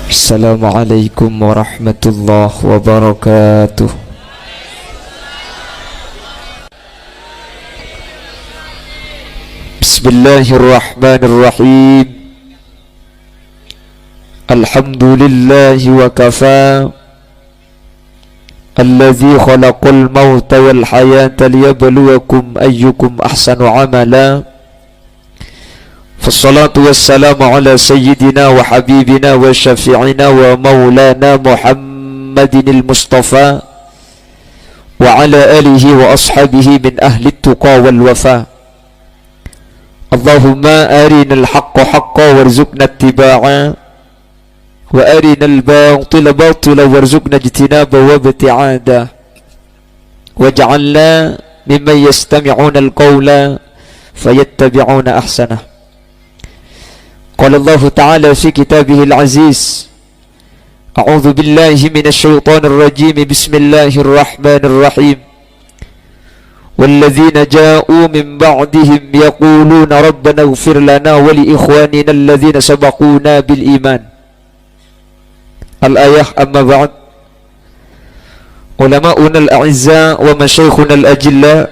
Assalamualaikum warahmatullahi wabarakatuh. Bismillahirrahmanirrahim. Alhamdulillahi wa kafa. Alladzi khalaqal mauta wal hayata liyabluwakum ayyukum ahsanu amala. Fassalatu wassalamu ala sayyidina wa habibina wa syafi'ina wa maulana Muhammadinil Mustafa wa ala alihi wa ashabihi min ahli tuqa wal wafa. Allahumma arinal haqqa haqqa warzuqna ittiba'a wa arinal batila batila warzuqna ijtinaba wa ibti'ada waj'alna mimman yastami'una al-qawla fayattabi'una ahsanah. Qala Allah Ta'ala fi kitabihil aziz, A'udzu billahi minasy syaithanir rajim. Bismillahirrahmanirrahim. Walladzina ja'u min ba'dihim yaquluna rabbana ighfir lana wa li ikhwanina alladzina sabaquna bil iman. Al-ayah. Amma ba'd. Ulama'una al-a'izza wa masyayikhuna al-ajilla,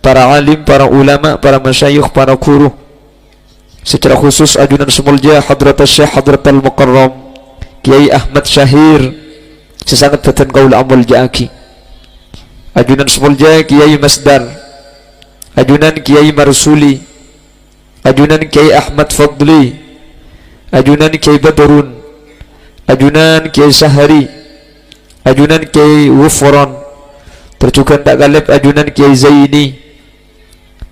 para alim, para ulama, para masyayikh, para guru, secara khusus ajunan semulja Hadrat Syekh Hadratal Mukarram Kiai Ahmad Syahir sesangat batan kaul amal jaaki, ajunan semulja Kiai Masdar, ajunan Kiai Marsuli, ajunan Kiai Ahmad Fadli, ajunan Kiai Badrun, ajunan Kiai Sahari, ajunan Kiai Wufron, tercukan tak galib ajunan Kiai Zaini,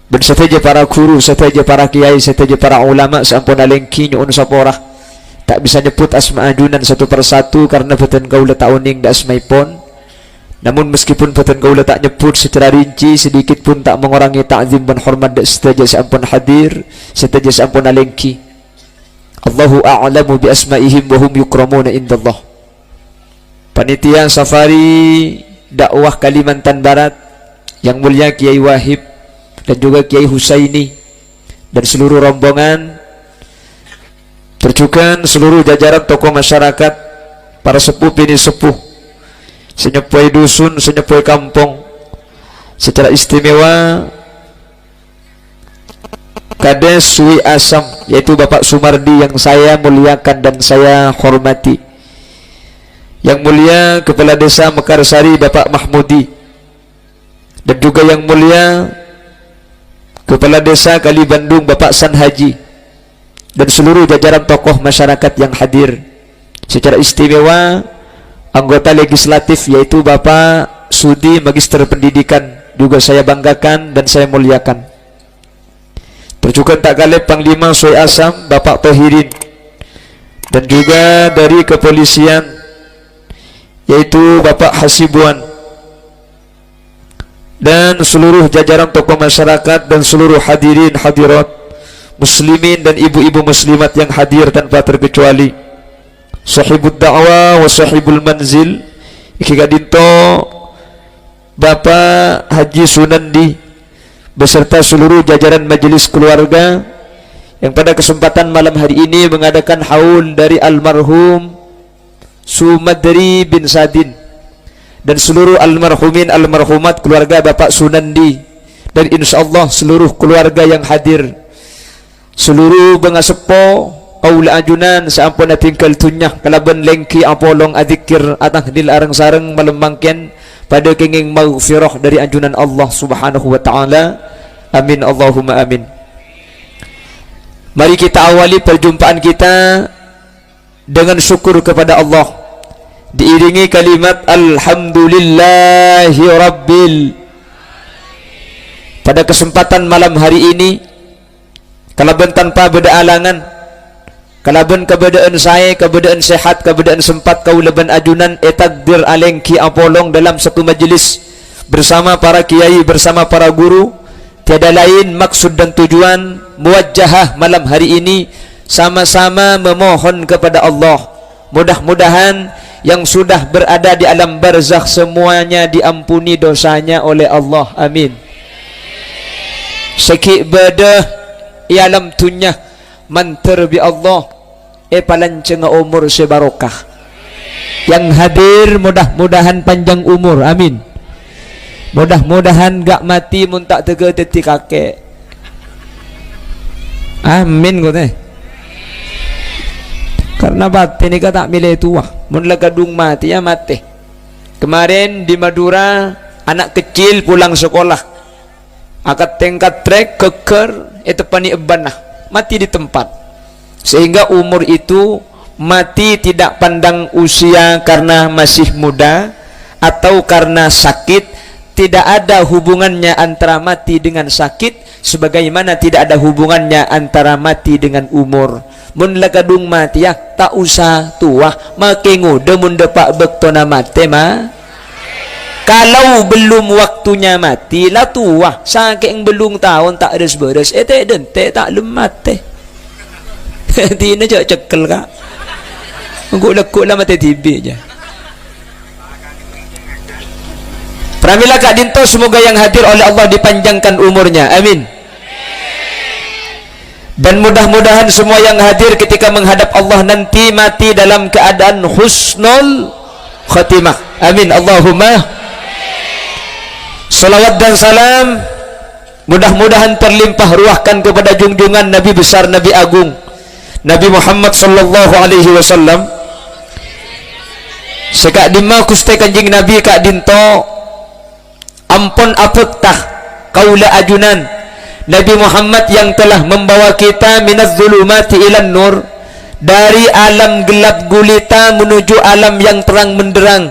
dan setaja para guru, setaja para kiai, setaja para ulama sampun alengki nyuun saporah. Tak bisa nyebut asma ajunan satu persatu karena beten kaula tak uning da asmaipun. Namun meskipun beten kaula tak nyebut secara rinci, sedikit pun tak mengurangi ta'zim dan hormat da setaja sampun hadir, setaja sampun alengki. Allahu a'lamu bi asma'ihim wa hum yukramuna indallah. Panitia safari dakwah Kalimantan Barat yang mulia Kiai Wahib dan juga Kiai Husaini dan seluruh rombongan, terjukan seluruh jajaran tokoh masyarakat, para sepuh bini sepuh, senyepoi dusun, senyepoi kampung, secara istimewa Kades Sui Asam, yaitu Bapak Sumardi yang saya muliakan dan saya hormati, yang mulia Kepala Desa Mekarsari Bapak Mahmudi, dan juga yang mulia Kepala Desa Kali Bandung Bapak San Haji, dan seluruh jajaran tokoh masyarakat yang hadir, secara istimewa anggota legislatif yaitu Bapak Sudi Magister Pendidikan, juga saya banggakan dan saya muliakan. Terjukan tak galib Panglima Soi Asam Bapak Tohirin, dan juga dari kepolisian yaitu Bapak Hasibuan, dan seluruh jajaran tokoh masyarakat dan seluruh hadirin hadirat muslimin dan ibu-ibu muslimat yang hadir tanpa terkecuali. Sahibud da'wah wa sahibul manzil iki gadinto Bapak Haji Sunandi beserta seluruh jajaran majelis keluarga yang pada kesempatan malam hari ini mengadakan haul dari almarhum Sumadri bin Sadin dan seluruh almarhumin almarhumat keluarga Bapak Sunandi, dan insyaallah seluruh keluarga yang hadir, seluruh bengasepo kaula ajunan saampun tinggal tunyah kalaban lengki apolong adzikir atah dil areng sareng malemangken pada kenging maghfirah dari ajunan Allah Subhanahu wa taala. Amin Allahumma amin. Mari kita awali perjumpaan kita dengan syukur kepada Allah, diiringi kalimat alhamdulillahi rabbil. Pada kesempatan malam hari ini, kalaban tanpa beda alangan, kalaban keberadaan saya, keberadaan sehat, keberadaan sempat kaulaban ajunan takdir alengki apolong dalam satu majelis bersama para kiai, bersama para guru, tiada lain maksud dan tujuan muwajjahah malam hari ini sama-sama memohon kepada Allah, mudah-mudahan yang sudah berada di alam barzakh semuanya diampuni dosanya oleh Allah. Amin. Seki bedah ialam tunyah manter bi Allah palanceng umur sebarokah. Yang hadir mudah-mudahan panjang umur, amin. Mudah-mudahan gak mati mun tak tega teti kakek, amin kote. Karena batin ni tak milih tua, mun lagadung mati ya mati. Kemarin di Madura anak kecil pulang sekolah, akad tingkat trek keker itu pani ebanah mati di tempat. Sehingga umur itu mati tidak pandang usia karena masih muda atau karena sakit. Tidak ada hubungannya antara mati dengan sakit, sebagaimana tidak ada hubungannya antara mati dengan umur. Mun lakadung mati ya tak usah tua, makengo demun depak bektona mati mah. Kalau belum waktunya mati lah tua, saking belum tahun tak beres-beres, dente tak lemat teh. Tina cak cekel kak. Lekuk lah mati tibi je. Pramila Kak Dinto, semoga yang hadir oleh Allah dipanjangkan umurnya, amin. Dan mudah-mudahan semua yang hadir ketika menghadap Allah nanti mati dalam keadaan husnul khatimah, amin. Allahumma salawat dan salam mudah-mudahan terlimpah ruahkan kepada junjungan Nabi besar, Nabi agung, Nabi Muhammad sallallahu alaihi wasallam. Sekak dima kuste kanjing Nabi Kak Dinto, ampun aputah kaula ajunan Nabi Muhammad yang telah membawa kita minaz zulumati ilan nur, dari alam gelap gulita menuju alam yang terang menderang.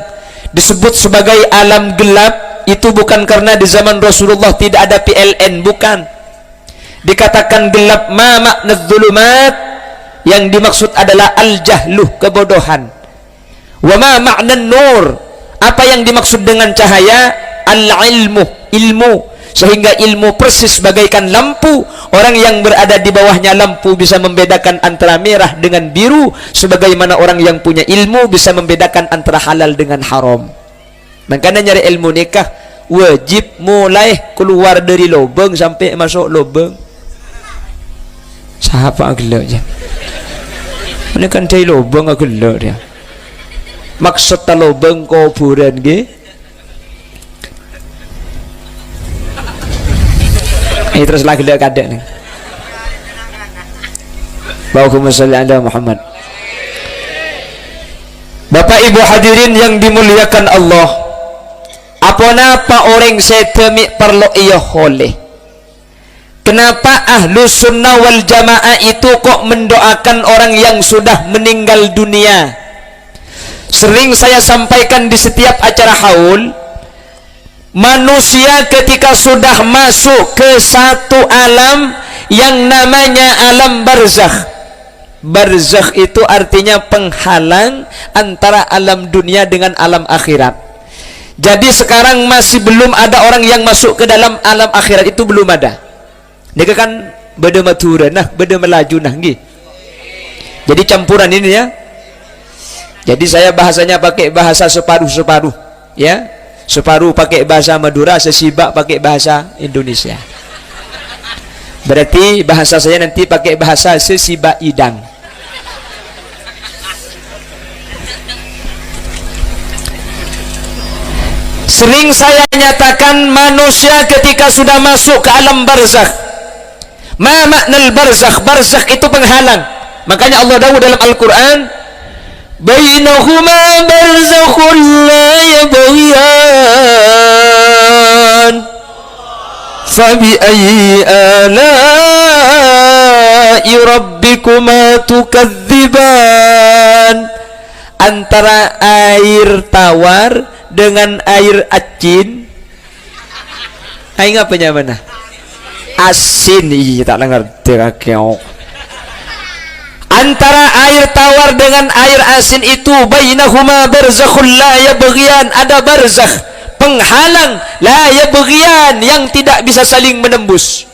Disebut sebagai alam gelap itu bukan karena di zaman Rasulullah tidak ada PLN, bukan. Dikatakan gelap ma makna zulumat, yang dimaksud adalah al-jahluh, kebodohan. Wa ma makna nur, apa yang dimaksud dengan cahaya? Al-ilmu, ilmu. Sehingga ilmu persis bagaikan lampu. Orang yang berada di bawahnya lampu bisa membedakan antara merah dengan biru, sebagaimana orang yang punya ilmu bisa membedakan antara halal dengan haram. Makanya nyari ilmu nikah wajib mulai keluar dari lubang sampai masuk lubang. Siapa gelak je? Ini kan dari lubang gelak dia. Maksud lubang kuburan ge? Terus lagi dia kadek nih. Allahumma shalli ala Muhammad. Bapak Ibu hadirin yang dimuliakan Allah, apa napa orang setemi perlu iya oleh? Kenapa ahlu sunnah wal jamaah itu kok mendoakan orang yang sudah meninggal dunia? Sering saya sampaikan di setiap acara haul, manusia ketika sudah masuk ke satu alam yang namanya alam barzakh. Barzakh itu artinya penghalang antara alam dunia dengan alam akhirat. Jadi sekarang masih belum ada orang yang masuk ke dalam alam akhirat, itu belum ada. Ini kan beda matura nah, beda melaju nah nggih. Jadi campuran ini ya. Jadi saya bahasanya pakai bahasa separuh-separuh ya. Separuh pakai bahasa Madura, sesibak pakai bahasa Indonesia. Berarti bahasa saya nanti pakai bahasa sesibak idang. Sering saya nyatakan manusia ketika sudah masuk ke alam barzakh. Ma maknal barzakh? Barzakh itu penghalang. Makanya Allah dawuh dalam Al-Quran, bainahuma barzakhun la yabghiyan fabi ayyi ala'i rabbikuma tukadziban. Antara air tawar dengan air acin, aing apanya mana? Asin. Iya tak ngerti kakek. Antara air tawar dengan air asin itu bainahuma barzakhul la yabghiyan, ada barzakh, penghalang, la yabghiyan, yang tidak bisa saling menembus.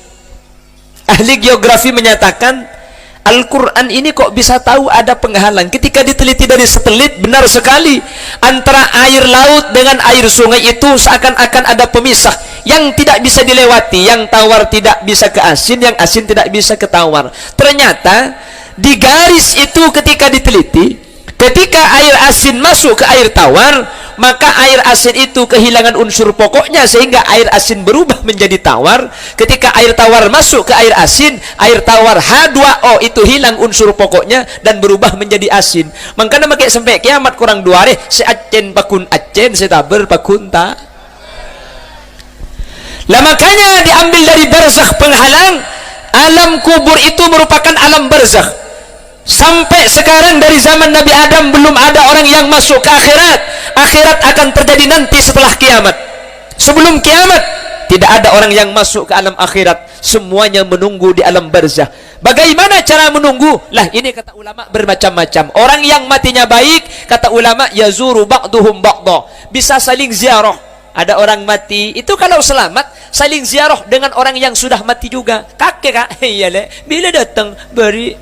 Ahli geografi menyatakan Al-Quran ini kok bisa tahu ada penghalang. Ketika diteliti dari satelit, benar sekali, antara air laut dengan air sungai itu seakan-akan ada pemisah yang tidak bisa dilewati. Yang tawar tidak bisa ke asin, yang asin tidak bisa ke tawar. Ternyata Di garis itu ketika diteliti, ketika air asin masuk ke air tawar, maka air asin itu kehilangan unsur pokoknya sehingga air asin berubah menjadi tawar. Ketika air tawar masuk ke air asin, air tawar H2O itu hilang unsur pokoknya dan berubah menjadi asin. Makanya pakai sampai kiamat kurang dua hari, se acen pakun acen, se taber pakun ta. Lah makanya diambil dari barzakh penghalang. Alam kubur itu merupakan alam barzakh. Sampai sekarang dari zaman Nabi Adam belum ada orang yang masuk ke akhirat. Akhirat akan terjadi nanti setelah kiamat. Sebelum kiamat tidak ada orang yang masuk ke alam akhirat. Semuanya menunggu di alam barzah. Bagaimana cara menunggu? Lah ini kata ulama bermacam-macam. Orang yang matinya baik, kata ulama, yazuru ba'duhum ba'da, bisa saling ziarah. Ada orang mati itu kalau selamat saling ziarah dengan orang yang sudah mati juga. Kakek kak, iya le, bila datang beri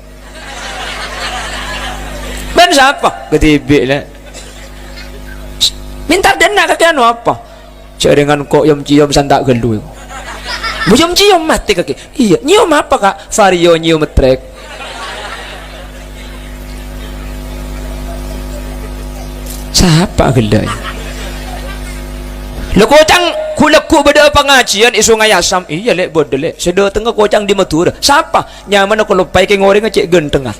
ban siapa? Ketibik lah. Minta dana kakek anu apa? Cak dengan kok yang cium santak gelu. Bujum cium mati kakek. Iya, nyium apa kak? Vario nyium trek. Siapa gelai? Lo kocang kulaku beda pengajian isu ngayasam. Iya lek bodele. Sedo tengah kocang di Madura. Siapa? Nyaman aku lupai ke ngoreng ngecek genteng.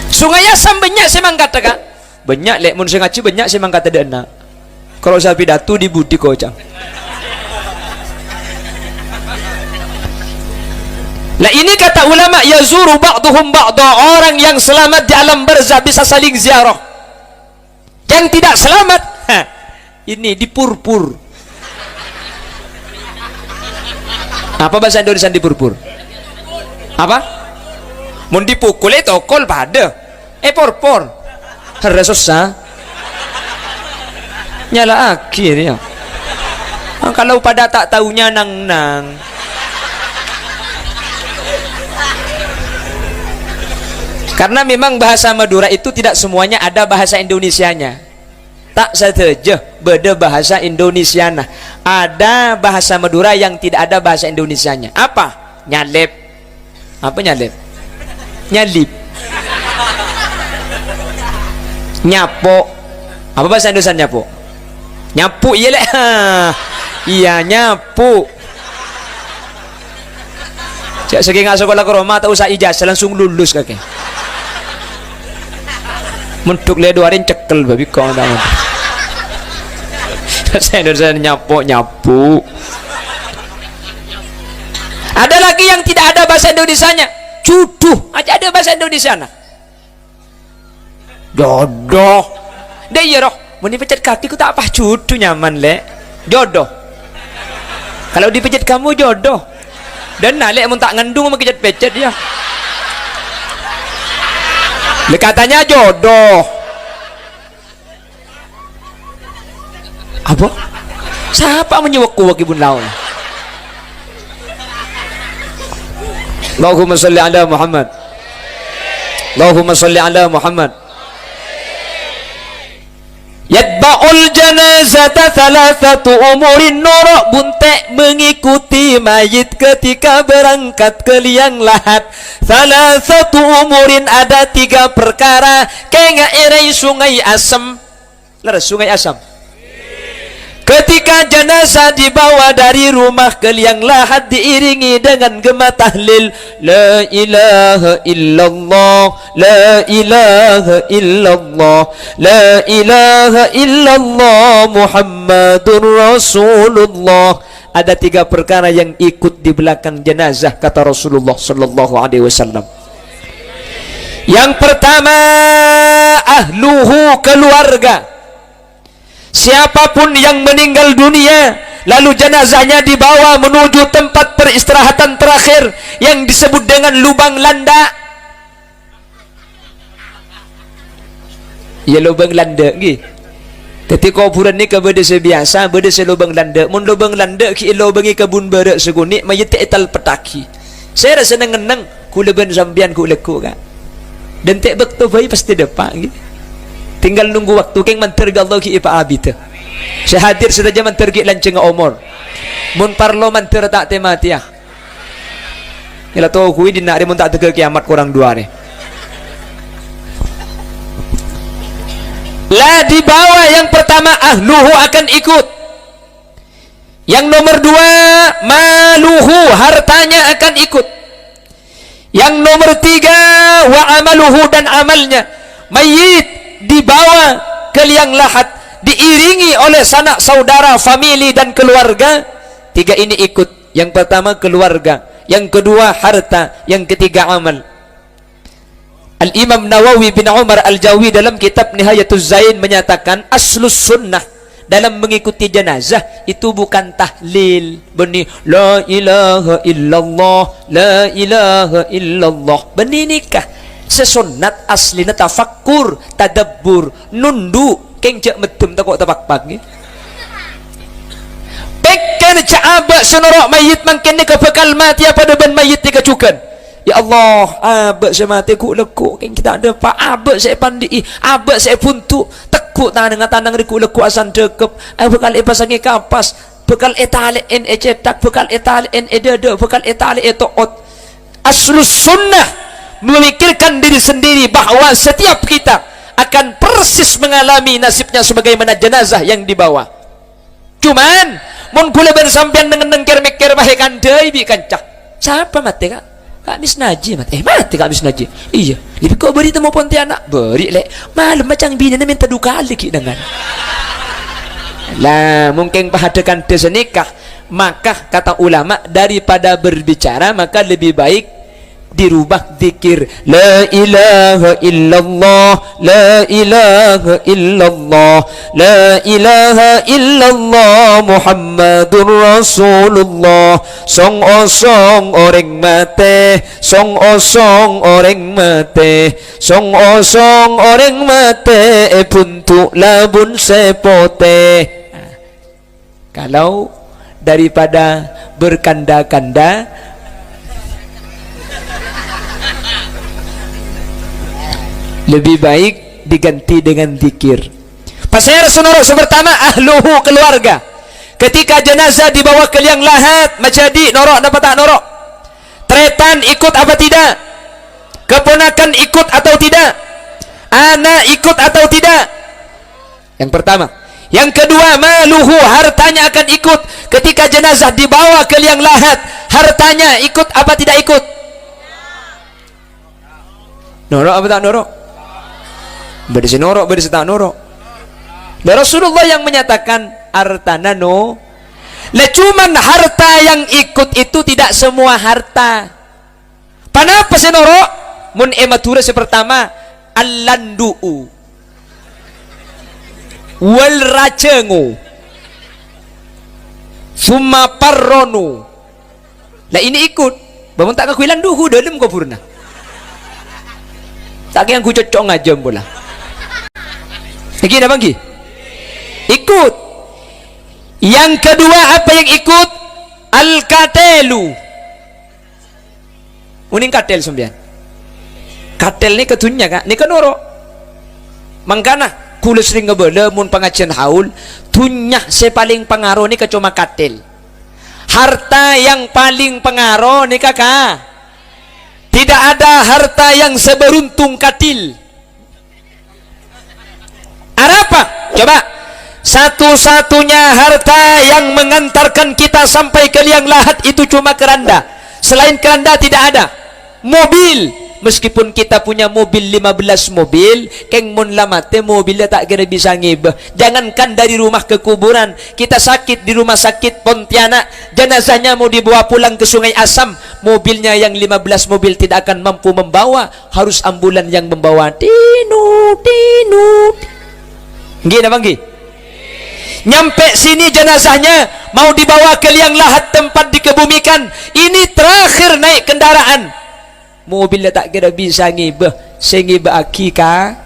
Sungai Asam banyak semang kata kak. Banyak lek mun sengaci banyak semang kata dana. Kalau saya pidato di budi kocang. Lah ini kata ulama, yazuru ba'duhum ba'da, orang yang selamat di alam barzah bisa saling ziarah. Yang tidak selamat, ini dipurpur. Apa bahasa Indonesia dipurpur? Apa? Mun dipukul itu kol pada. Porpor. Harus susah. Nyala akhir ya. Kalau pada tak tahunya nang. Karena memang bahasa Madura itu tidak semuanya ada bahasa Indonesianya. Tak saja beda bahasa Indonesiana. Ada bahasa Madura yang tidak ada bahasa Indonesianya. Apa? Nyalep. Apa nyalep? Nyalip. Nyapo. Apa bahasa Indonesia nyapo? Nyapu iya lek. Iya nyapu. Cak segi nggak sekolah ke Roma tak usah ijazah langsung lulus kakek. Mentuk le dua hari cekel babi kau tahu. Bahasa Indonesia nyapu. Ada lagi yang tidak ada bahasa Indonesianya. Cuduh aja ada bahasa Indonesia nah. Jodoh. Dah iya roh. Mau dipecat kaki ku tak apa cuduh nyaman le. Jodoh. Kalau dipecat kamu jodoh. Dan nalek mun tak ngandung mau pecat dia. Le katanya jodoh. Apa? Siapa menyewak-wak ibun laun? Allahumma salli ala Muhammad. Allahumma salli ala Muhammad. Yatba'ul janazata thalathatu umurin nuruk, buntek mengikuti mayit ketika berangkat ke liang lahat. Thalathatu umurin, ada 3 perkara. Kayak ngerai sungai Asam. Leres sungai Asam. Ketika jenazah dibawa dari rumah ke liang lahat diiringi dengan gema tahlil, la ilaha illallah, la ilaha illallah, la ilaha illallah, Muhammadur Rasulullah. Ada 3 perkara yang ikut di belakang jenazah kata Rasulullah sallallahu alaihi wasallam. Yang pertama, ahluhu, keluarga. Siapapun yang meninggal dunia lalu jenazahnya dibawa menuju tempat peristirahatan terakhir yang disebut dengan lubang landa. Ya lubang landa nggih. Tapi kuburan ni ke beda sebiasa, beda selubang landa. Mun lubang landa ki lubangi kebun barak seguni mayit etal petaki. Saya rasa nengenang kula ben sambian ku leku kan. Dan tak bekto bayi pasti depak nggih. Tinggal nunggu waktu keng manterga Allah ki ipa abita. Saya hadir saja mantergi lanceng umur. Mun parlo manter tak tematiah. Ila tahu kui di nak dia tak tegak kiamat kurang dua ni. Lah di bawah yang pertama ahluhu akan ikut. Yang nomor dua maluhu hartanya akan ikut. Yang nomor tiga wa amaluhu dan amalnya. Mayit dibawa ke liang lahat diiringi oleh sanak saudara, famili dan keluarga. Tiga ini ikut. Yang pertama keluarga, yang kedua harta, yang ketiga amal. Al-Imam Nawawi bin Umar Al-Jawi dalam kitab Nihayatuz Zain menyatakan aslus sunnah dalam mengikuti jenazah itu bukan tahlil benih la ilaha illallah la ilaha illallah, benih nikah sesunnat aslina tafakkur tadabbur nundu keng cek medem takok tapak-pak ni pekkan cak abak senorok mayit mangkin ni kebekal mati apa deban mayit ni kecukan. Ya Allah, abak saya mati ku lekuk keng kita ada pak abak saya pandi abak saya puntuk tekuk tanang di ku lekuk asan dekep bekal pasangi kapas bekal etale en cetak bekal etale en edede bekal etale etoot. Aslus sunnah memikirkan diri sendiri bahwa setiap kita akan persis mengalami nasibnya sebagaimana jenazah yang dibawa. Cuman mun kula bersampean dengan nengker-meker bahe kandai bi kancah. Siapa mati kak? Kak Mis Naji mati. Mati Kak Mis Naji. Iya. Lebih kau beri temu Pontianak. Beri lek. Malam macam bini minta duka lagi dengan. Lah mungkin pahadakan desa nikah. Maka kata ulama daripada berbicara maka lebih baik dirubah zikir la ilaha illallah la ilaha illallah la ilaha illallah Muhammadur Rasulullah song osong orang mate song osong orang mate song osong orang mate puntuk labun sepote. Kalau daripada berkanda-kanda lebih baik diganti dengan zikir. Pasal sunuruk pertama ahluhu keluarga. Ketika jenazah dibawa ke liang lahat majadi norok dapat tak norok? Tretan ikut apa tidak? Keponakan ikut atau tidak? Anak ikut atau tidak? Yang pertama. Yang kedua maluhu hartanya akan ikut. Ketika jenazah dibawa ke liang lahat hartanya ikut apa tidak ikut? Norok apa tak norok? Berisi norok, berisi tak norok. Dan Rasulullah yang menyatakan hartana no. Lah cuman harta yang ikut itu tidak semua harta. Panapa si norok? Mun ematura si pertama allandu'u wal racengu summa parronu. Lah ini ikut. Bangun tak ngakui landuhu dalam kau purna. Tak yang ku cocok ngajam pula. Lagi dah bangki? Ikut. Yang kedua apa yang ikut? Al-katelu. Uning katel sembian. Katel ni ketunya kak. Ni kan norok. Mangkana kula sering ngebele mun pengajian haul tunyah se paling pengaruh ni cuma katel. Harta yang paling pengaruh ni kakak. Tidak ada harta yang seberuntung katil. Apa? Coba. Satu-satunya harta yang mengantarkan kita sampai ke liang lahat itu cuma keranda. Selain keranda tidak ada. Mobil. Meskipun kita punya mobil 15 mobil, keng mun lamate mobilnya tak kira bisa ngibah. Jangankan dari rumah ke kuburan, kita sakit di rumah sakit Pontianak, jenazahnya mau dibawa pulang ke Sungai Asam, mobilnya yang 15 mobil tidak akan mampu membawa, harus ambulan yang membawa. Tinu. Gini bang, nyampe sini jenazahnya mau dibawa ke liang lahat tempat dikebumikan. Ini terakhir naik kendaraan. Mobilnya tak kira bisa ngibah, sengibah akika.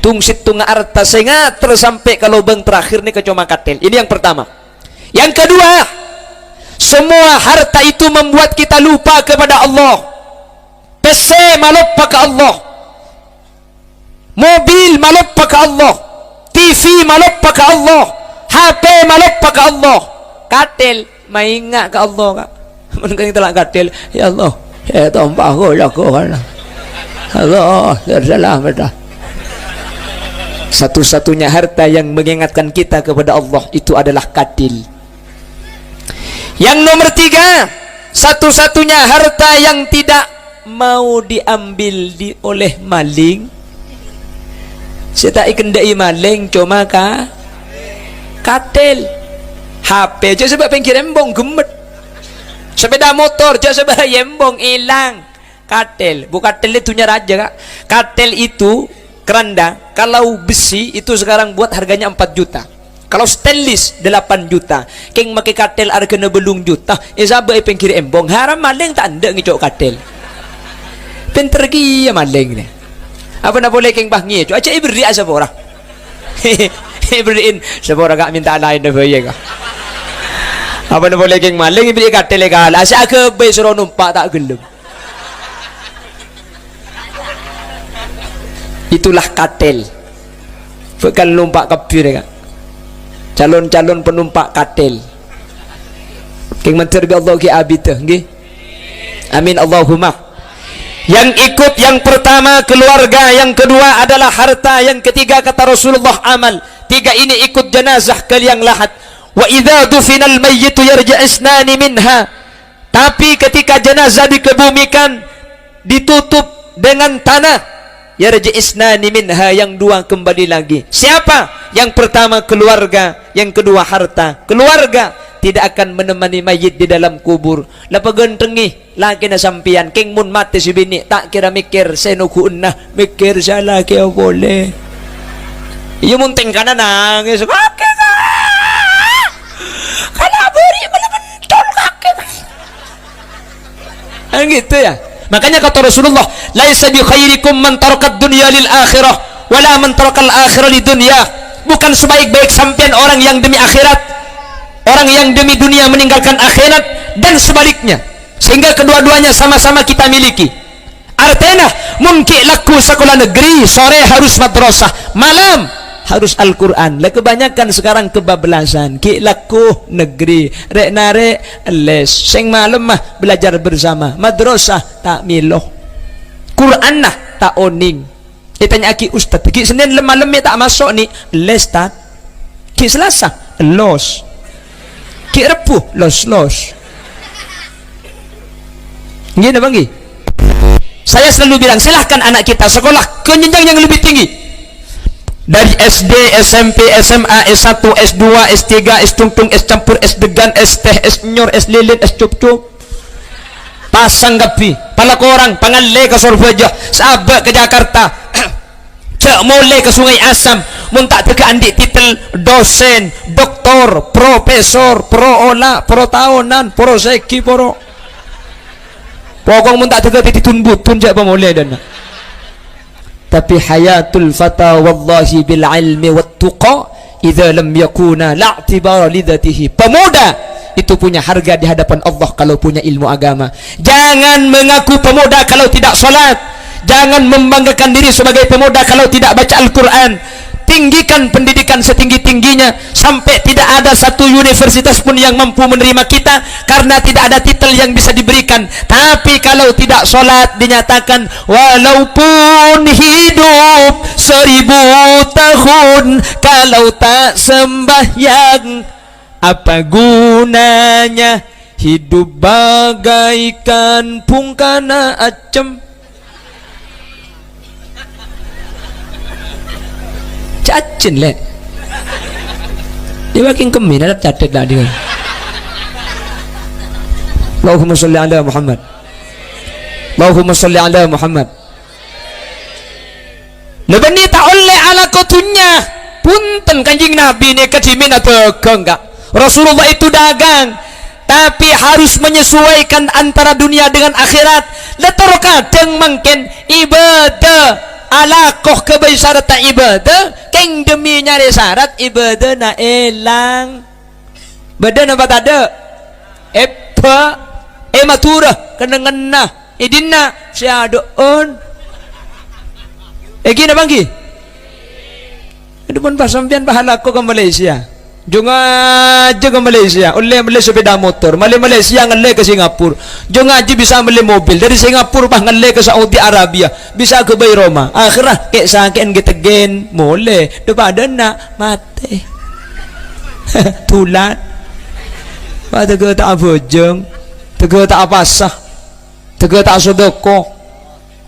Tungsit tunga arta sengat tersampai ke lubang terakhir ni kecuma katil. Ini yang pertama. Yang kedua, semua harta itu membuat kita lupa kepada Allah. PC malupa ke Allah. Mobil malupa ke Allah. TV malupa ke Allah. HP malupa ke Allah. Katil maingat ke Allah kak. Mungkin kita lah katil. Ya Allah, Tompak aku lakukan. Allah tersalah betul. Satu-satunya harta yang mengingatkan kita kepada Allah itu adalah katil. Yang nomor 3, satu-satunya harta yang tidak mau diambil oleh maling. Saya tak ikendai maling cuma katil. HP aja sebab pengkir embong gemet. Sepeda motor aja sebab embong hilang. Katil, bukan katil itu raja kak. Katil itu keranda. Kalau besi itu sekarang buat harganya 4 juta. Kalau stainless 8 juta. Keng make katil harga na belung juta. Sabab pengkir embong haram maling tak anda ngicok katil. Pinter gila maling ni. Apa nak boleh keng bangi tu? Aja ibri asa orang. Ibriin sebab orang minta lain dah bayar kah? Apa nak boleh keng maling ibri katil legal. Asa ke bay suruh numpak tak gelem. Itulah katil. Bukan numpak kafir kah? Calon-calon penumpak katil. Keng menteri Allah ki abitah nggih. Amin Allahumma. Yang ikut yang pertama keluarga, yang kedua adalah harta, yang ketiga kata Rasulullah amal. 3 ini ikut jenazah ke liang lahat. Wa idza dufinal mayyitu yarja'isnani minha. Tapi ketika jenazah dikebumikan ditutup dengan tanah, yarja'isnani minha, yang 2 kembali lagi. Siapa? Yang pertama keluarga, yang kedua harta. Keluarga tidak akan menemani mayit di dalam kubur. Lapa gentengi laki na sampian keng mun mati si bini tak kira mikir senuku na mikir salah kaya boleh. Iyo munting ka na nangis. Kaki ka! Kalaburi malamentol kaki ka! Ang gitu ya. Makanya kata Rasulullah, laisa bi khairikum man tarakat dunya lil akhirah wala man tarakal akhirah li dunya. Bukan sebaik-baik sampean orang yang demi akhirat, orang yang demi dunia meninggalkan akhirat, dan sebaliknya. Sehingga kedua-duanya sama-sama kita miliki. Artinya mungkin laku sekolah negeri, sore harus madrasah, malam harus Al-Quran. Lah kebanyakan sekarang kebablasan. Ki laku negeri, rek nare les, sing malam mah belajar bersama, madrasah tak miloh, Quran nah tak oning. Ditanya ki ustaz, ki Senin malam tak masuk ni les tak, ki Selasa los, ki Repu los. Gini bang, saya selalu bilang silahkan anak kita sekolah ke jenjang yang lebih tinggi. Dari SD, SMP, SMA, S1, S2, S3, S tungtung, S campur, S degan, S teh, S nyor, S lilin, S cup-cup. Pasang gapi, pala korang, pangalle ke Surabaya, sahabat ke Jakarta, cek mulai ke Sungai Asam, mun tak teka andik titel dosen, doktor, profesor, pro ola, pro tahunan, pro seki, pro. Pokok mun tak teka titel butun jak pemulai dan. Tapi hayatul fata wallahi bil ilmi wat tuqa idza lam yakuna la'tibara lidatihi. Pemuda itu punya harga di hadapan Allah kalau punya ilmu agama. Jangan mengaku pemuda kalau tidak salat. Jangan membanggakan diri sebagai pemuda kalau tidak baca Al-Quran. Tinggikan pendidikan setinggi-tingginya sampai tidak ada satu universitas pun yang mampu menerima kita karena tidak ada titel yang bisa diberikan. Tapi kalau tidak sholat dinyatakan walaupun hidup 1000 tahun kalau tak sembahyang apa gunanya hidup bagaikan pungkana acem. Cacin lek dia makin kemin ada catat lah dia. Allahumma salli ala Muhammad, Allahumma salli ala Muhammad. Lebani tak oleh ala kotunya punten kanjing Nabi ni kecimin atau enggak. Rasulullah itu dagang tapi harus menyesuaikan antara dunia dengan akhirat. Letor kadang mungkin ibadah alakoh kebesaran ibadah keng demi nyari syarat ibadah na elang badan apa ada maturah kena idinna siadoon gini bangki depan pas sampean pahala ko ke Malaysia Jangan aja ke Malaysia, oleh beli sepeda motor, Malaysia ngeleh ke Singapura. Jangan aja bisa beli mobil dari Singapura bah ngeleh ke Saudi Arabia, bisa ke Bayroma. Akhirnya kek sakit kita gen, boleh. Daripada nak mati. Tulat. Pada ke tak bojong, tege tak apasah, tege tak sedekah.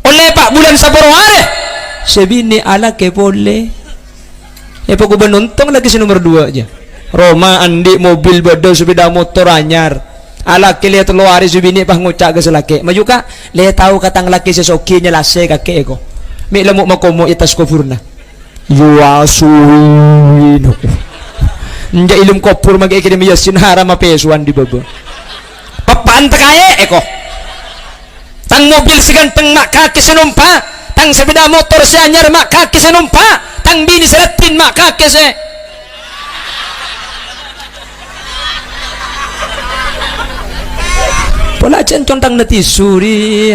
Oleh Pak bulan Februari, sebini ala ke boleh. Pak gubernur untung lagi si nomor 2 aja. Roma andi mobil badau sepeda motor anyar. Ala ke lihat lo hari sebini pah ngucak ke selaki. Maju kak, lihat tahu kata ngelaki sesokinya lase kakek eko. Mi lemuk makomo itas kufurna. Yuasuino. Nja ilum kopur magi kini yasin haram apesuan di baba. Papan tekaye eko. Tang mobil seganteng mak kaki senumpa, tang sepeda motor si anyar mak kaki senumpa, tang bini seletin mak kaki se. Pola centong tang neti suri.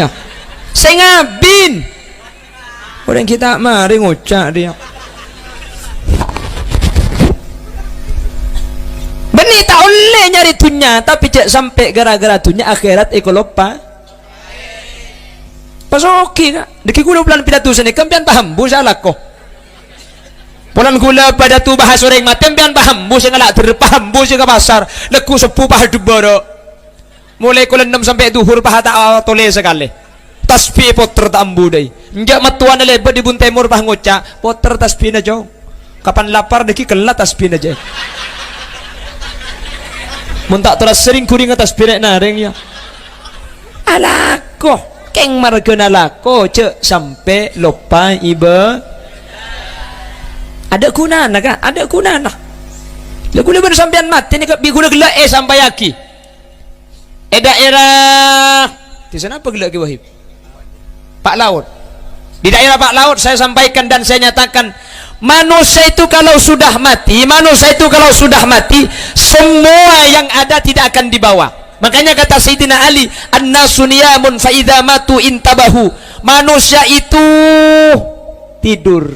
Sengabin. Orang kita mari ngucak dia. Beni tak oleh nyari dunia, tapi cek sampai gara-gara dunia akhirat ekolopa. Pasoki kak, deki gula bulan pidatu sini, kampian paham, busa lako. Bulan gula pada tu bahas orang mati, kampian paham, busa ngalak terpaham, busa ke pasar, leku sepuh pahal duboro. Mulai kulan 6 sampai duhur pahal tak tole sekali. Tasbih poter tak ambu day. Njak matuan lebat di bun temur pah ngocak, poter tasbih na jauh. Kapan lapar deki kelat tasbih na jauh. Muntak teras sering kuring atas pirek naring ya. Alako, keng margen alako cek sampai lupa iba. Ada guna nak, ada guna nak. Lagu lebar sampean mati ni bi guna gelak sampai aki. Daerah di sana apa gelak ki Wahib? Pak Laut. Di daerah Pak Laut saya sampaikan dan saya nyatakan, manusia itu kalau sudah mati, semua yang ada tidak akan dibawa. Makanya kata Sayyidina Ali, an-nasu niyamun fa idza matu intabahu. Manusia itu tidur.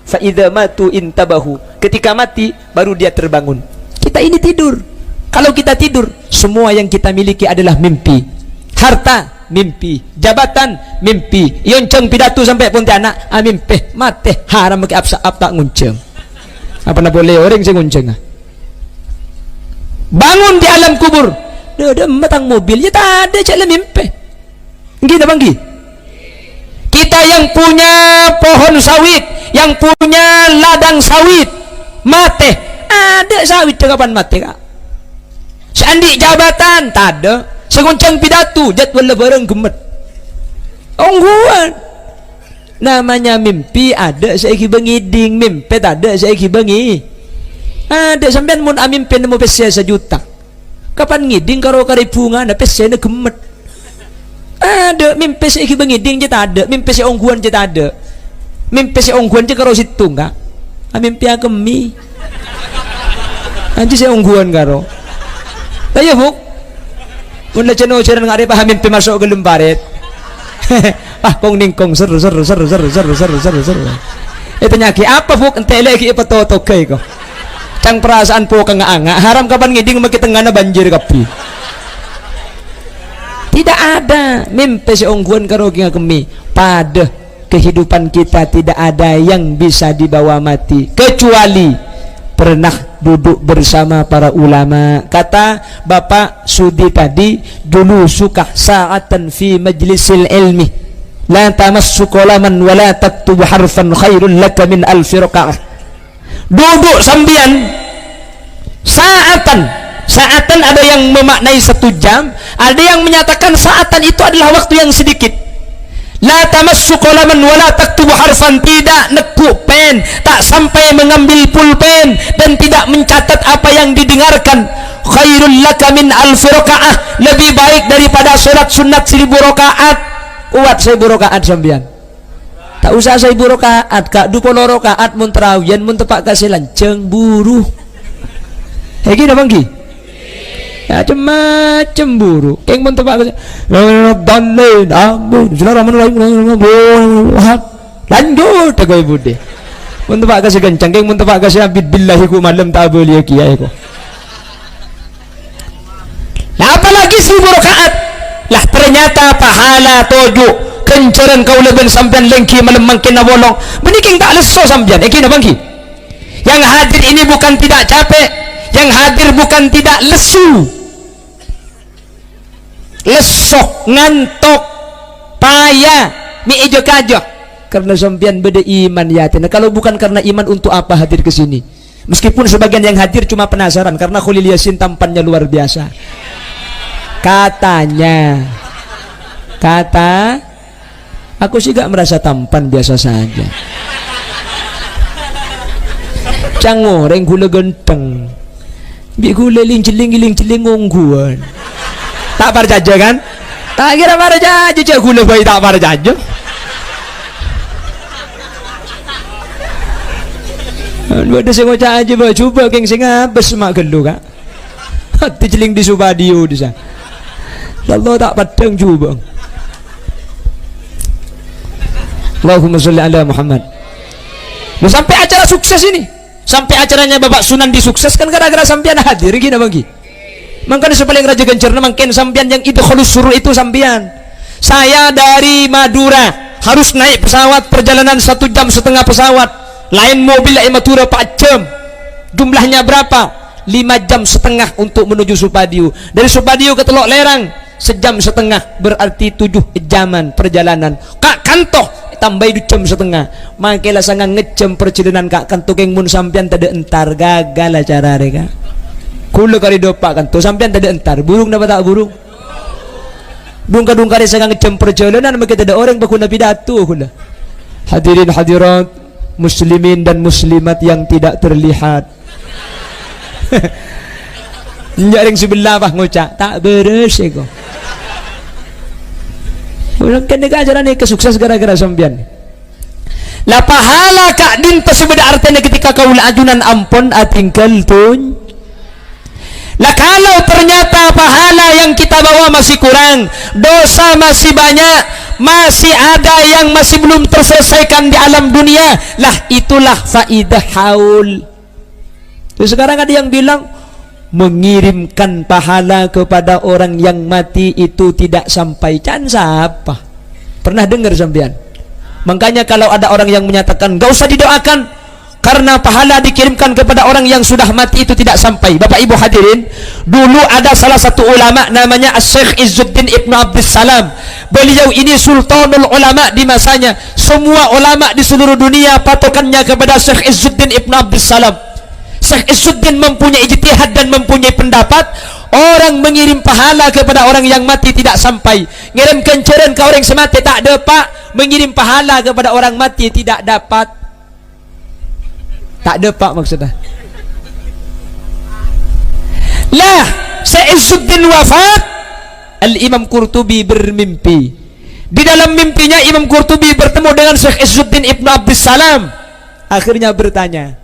Fa idza matu intabahu. Ketika mati baru dia terbangun. Kita ini tidur. Kalau kita tidur, semua yang kita miliki adalah mimpi. Harta, mimpi. Jabatan, mimpi. Yonceng pidato sampai Pontianak, mimpi. Mati haram bagi apsa-ap tak ngunceng. Apa nak boleh orang saya ngunceng? Bangun di alam kubur. Ada matang mobil, ya tak ada jalan mimpi. Gitu banggi. Kita yang punya pohon sawit, yang punya ladang sawit, mati. Ada sawit kapan mati kak? Seandi jabatan, tak ada. Seguncang pidato, jadwal lebaran gemet. Ongguan. Namanya mimpi ada saiki bengiding, mimpi tak ada saiki bengi. Ada sampean mun mimpi nemu pesen 1 juta. Kapan ngiding karo karibungan ada pesen gemet. Ada mimpi saiki bengiding je tak ada, mimpi si ongguan je tak ada. Mimpi si ongguan je karo situ enggak. Mimpi akemi. Anji si ongguan karo. Ayo buk. Mun lejeno jaran ngare paham mimpi masuk ke lembaret. Kong ningkong seru. Itu nyaki apa buk ente lagi apa toto kay ko. Cang perasaan po kang anga haram kapan ngiding makitengana banjir kapi. Tidak ada mimpi si ongguan karo kami. Pada kehidupan kita tidak ada yang bisa dibawa mati kecuali pernah duduk bersama para ulama. Kata Bapak Sudi tadi, dulu suka sa'atan fi majlisil ilmi la tamassu qalaman wa la taktubu harfan khairul laka min alfi raqa'ah. Duduk sambian saatan ada yang memaknai 1 jam, ada yang menyatakan saatan itu adalah waktu yang sedikit. La tamassu qalaman wa la taktubu harfan, tidak nekuk pen, tak sampai mengambil pulpen dan tidak mencatat apa yang didengarkan. Khairul laka min alfi rakaah, lebih baik daripada salat sunat 1000 rakaat. Kuat 1000 rakaat sampean. Tak usah 1000 rakaat, kak 20 rakaat mun tarawiyan mun tepak kasih lanceng buru. Iki dah bangki. Ya macam buru. Keng mun tepak dalil amun bismillahirrahmanirrahim. Lanjut tegoy bude. mun tepak kasih kencang geng mun tepak kasih abid billahi ku malam tak boleh kiai ku. Nah apalagi 1000 rakaat lah ternyata pahala tojo kencaran kau leben sampean lengki malam mangkin na bolong beniking tak leso sampean eki na bangki. Yang hadir ini bukan tidak capek, yang hadir bukan tidak lesu, lesok ngantok payah mi ijo kajo karena sampean beda iman ya. Kalau bukan karena iman untuk apa hadir ke sini? Meskipun sebagian yang hadir cuma penasaran karena Khalil Yasin tampannya luar biasa. Katanya, aku sih gak merasa tampan, biasa saja. Cangoreng gula genteng, bi gula giling ungguan. Tak parjaja kan? Tak kira parjaja, cak gula bayi tak parjaja. Ada sing ngocak aja bah coba geng sing abes mak gelu kak. Hati jeling di Subadio di sana. Allah tak padang juga. Allahumma sholli ala Muhammad. Nah, sampai acara sukses ini, sampai acaranya Bapak Sunan disukseskan gara-gara sampean hadir gini bagi. Makanya sepaling raja gencerna mungkin sampean yang itu khalus suruh itu sampean. Saya dari Madura harus naik pesawat perjalanan 1,5 jam pesawat. Lain mobil lain Madura 4 jam. Jumlahnya berapa? 5,5 jam untuk menuju Supadio. Dari Supadio ke Telok Lerang 1,5 jam, berarti 7 jaman perjalanan. Kak kantoh tambah 2,5 jam. Makanya sangat ngejam perjalanan kak kantoh yang mun sampean tadi entar gagal acara mereka. Kula kari dopak kantoh sampean tadi entar burung dapat tak burung. Dungka kari sangat ngejam perjalanan makanya ada orang bakuna pidato kula. Hadirin hadirat, muslimin dan muslimat yang tidak terlihat. Njaring sebelah bah ngocak tak beres eko. Ulang kene ajaran ini kesukses gara-gara sampean. Lah pahala kak dinta sebeda artinya ketika kau ajunan ampun atingkal tun. Lah kalau ternyata pahala yang kita bawa masih kurang, dosa masih banyak, masih ada yang masih belum terselesaikan di alam dunia, lah itulah faidah haul. Terus sekarang ada yang bilang mengirimkan pahala kepada orang yang mati itu tidak sampai. Can siapa? Pernah dengar sampean? Makanya kalau ada orang yang menyatakan gak usah didoakan karena pahala dikirimkan kepada orang yang sudah mati itu tidak sampai. Bapak Ibu hadirin, dulu ada salah satu ulama namanya Syekh Izzuddin Ibnu Abdus Salam. Beliau ini sultanul ulama di masanya. Semua ulama di seluruh dunia patokannya kepada Syekh Izzuddin Ibnu Abdus Salam. Syekh Izzuddin mempunyai ijtihad dan mempunyai pendapat orang mengirim pahala kepada orang yang mati tidak sampai. Ngirim kenceran ke orang semati tak dapat, mengirim pahala kepada orang mati tidak dapat. Tak dapat maksudnya. Lah, Syekh Izzuddin wafat, Al-Imam Qurtubi bermimpi. Di dalam mimpinya Imam Qurtubi bertemu dengan Syekh Izzuddin Ibnu Abdus Salam. Akhirnya bertanya,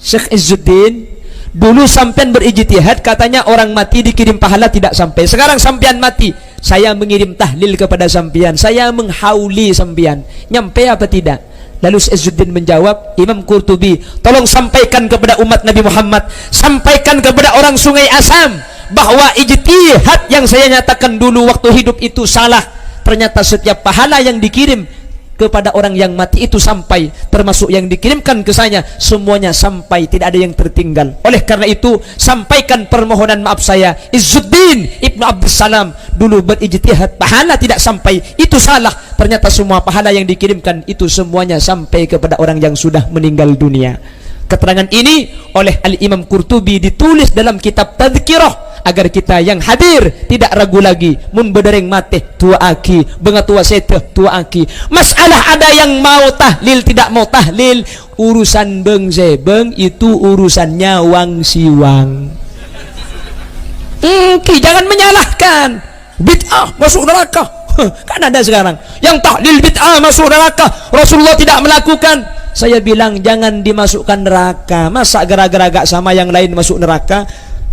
Syekh Izzuddin, dulu sampean berijtihad katanya orang mati dikirim pahala tidak sampai. Sekarang sampean mati, saya mengirim tahlil kepada sampean, saya menghauli sampean. Nyampe apa tidak? Lalu Syekh Izzuddin menjawab, Imam Qurtubi, tolong sampaikan kepada umat Nabi Muhammad, sampaikan kepada orang Sungai Asam bahwa ijtihad yang saya nyatakan dulu waktu hidup itu salah. Ternyata setiap pahala yang dikirim kepada orang yang mati itu sampai, termasuk yang dikirimkan ke saya semuanya sampai, tidak ada yang tertinggal. Oleh karena itu sampaikan permohonan maaf saya, Izzuddin Ibnu Abdus Salam dulu berijtihad pahala tidak sampai, itu salah. Ternyata semua pahala yang dikirimkan itu semuanya sampai kepada orang yang sudah meninggal dunia. Keterangan ini oleh Al-Imam Qurtubi ditulis dalam kitab Tadhkirah agar kita yang hadir tidak ragu lagi. Mun bedereng mate tua aki, benga tua sete tua aki. Masalah ada yang mau tahlil tidak mau tahlil, urusan beng sebeng itu urusannya wang siwang. Jangan menyalahkan. Bid'ah masuk neraka. Kan ada sekarang yang tahlil bid'ah masuk neraka. Rasulullah tidak melakukan. Saya bilang jangan dimasukkan neraka. Masa gara-gara gak sama yang lain masuk neraka,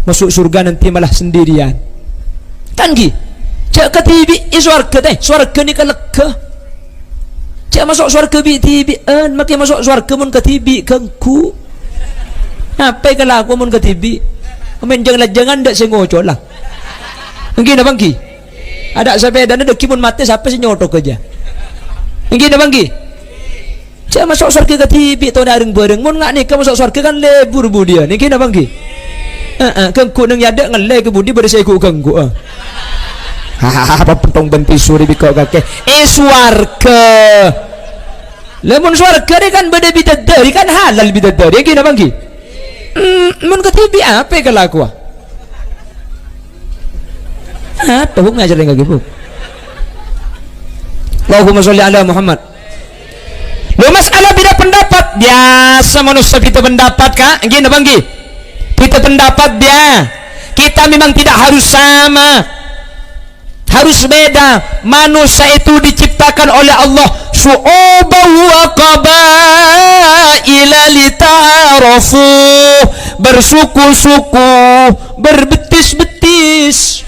masuk surga nanti malah sendirian. Kan gi? Cak ketibi iswarga teh, swarga ni keleka. Cak masuk surga bi tibi makin masuk surga mun ke tibi kengku. Apa kalau aku mun ke tibi? Men jangan ndak sengoco lah. Mungkin abang ki. Ada sepeda ndak kimun mati siapa sih nyotok aja. Mungkin abang ki. Cak masuk surga ke tibi to dareng bareng mun ngak nikah masuk surga kan lebur budian. Mungkin abang ki. Kengku nang yada ngelai ke budi pada saya ku kengku. Apa pentong benti suri biko kakek swarga lemon swarga ni kan beda bidadari kan halal bidadari gini bang ki mun ketibi apa kalau aku apa hukum ngajar dengan gitu Allahumma sholli ala Muhammad lo masalah beda pendapat biasa manusia kita pendapat kak gini bang ki kita pendapat dia kita memang tidak harus sama harus beda. Manusia itu diciptakan oleh Allah syu'uban wa qabaila lita'arafu, bersuku-suku, berbetis-betis.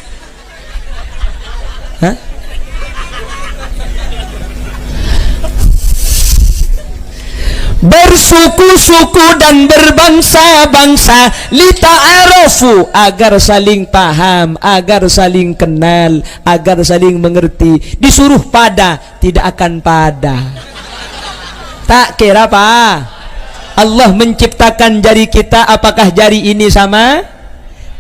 Bersuku-suku dan berbangsa-bangsa lita'arafu, agar saling paham, agar saling kenal, agar saling mengerti. Disuruh pada tidak akan pada. Tak kira apa Allah menciptakan jari kita, apakah jari ini sama?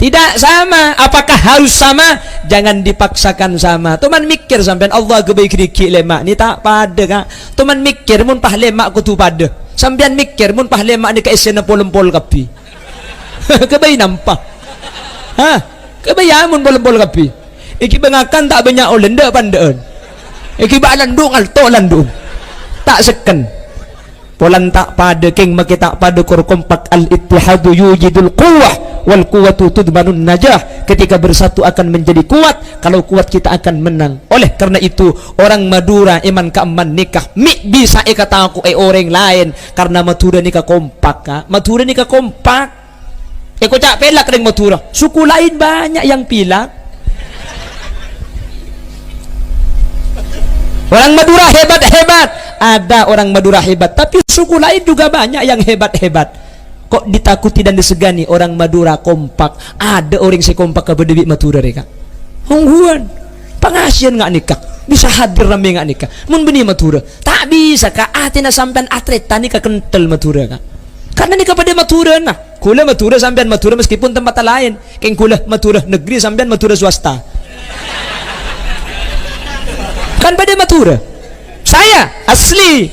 Tidak sama. Apakah harus sama? Jangan dipaksakan sama. Tuman mikir sampean Allah kebaik dikit lemak ni tak pada kak. Tuman mikir mun pah lemak ku tu pada. Sampean mikir mun pah lemak ni ka isen pol-pol kapi. Kebaik nampak. Kebaik mun pol-pol kapi. Iki bengakan tak banyak olen dak pandaan. Iki ba landung alto landung. Tak seken. Polan tak pada king make tak pada kur kompak al ittihadu yujidul quwwah wal quwwatu tudmanun najah. Ketika bersatu akan menjadi kuat, kalau kuat kita akan menang. Oleh karena itu orang Madura iman ka aman nikah mi bisa kata aku orang lain karena Madura nikah kompak ka. Madura nikah kompak. Ko cak pelak ring Madura. Suku lain banyak yang pilak. Orang Madura hebat-hebat, ada orang Madura hebat, tapi suku lain juga banyak yang hebat-hebat. Kok ditakuti dan disegani orang Madura kompak? Ada orang sekompak ke berdebik Madura reka. Hongguan, pengasian nggak nikah, bisa hadir rame nggak nikah. Mun beni Madura, tak bisa kak. Tina sampean atleta nikah kental Madura kak. Karena nikah pada Madura nah, kula Madura sampean Madura meskipun tempat lain, keng kula Madura negeri sampean Madura swasta. Kan pada Madura saya asli